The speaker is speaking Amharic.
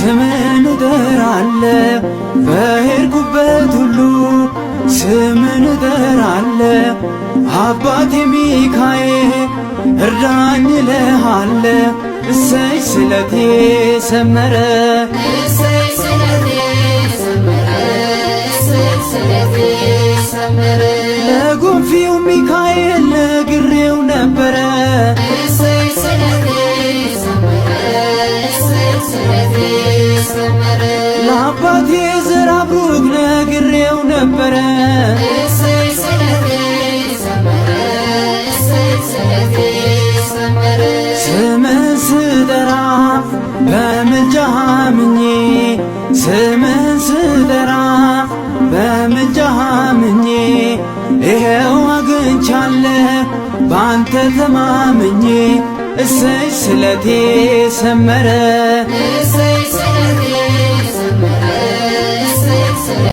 ስምን እጠራለሁ በሄድኩበት ሁሉ ስምን እጠራለሁ። አባቴ ሚካኤል እርዳኝ እልሃለሁ። እሰይ ስለቴ ሰመረ እሰይ ስለቴ ሰመረ እሰይ ስለቴ ሰመረ ለጉንፊው ሚካኤል ነግሬው ነበረ እሰይ ስለቴ ሰመረ እሰይ ስለቴ ሰመረ ለአባቴ ዘራብሩክ ነግሬው ነበረ እሰይ ስለቴ ሰመረ እሰይ ስለቴ ሰመረ ስምን ስጠራ በምልጃህ አምኜ ስምን ስጠራ በምልጃህ አምኜ ይሄው አግኝቻለሁ ባንተ ተማምኜ እሰይ ስለቴ ሰመረ እሰይ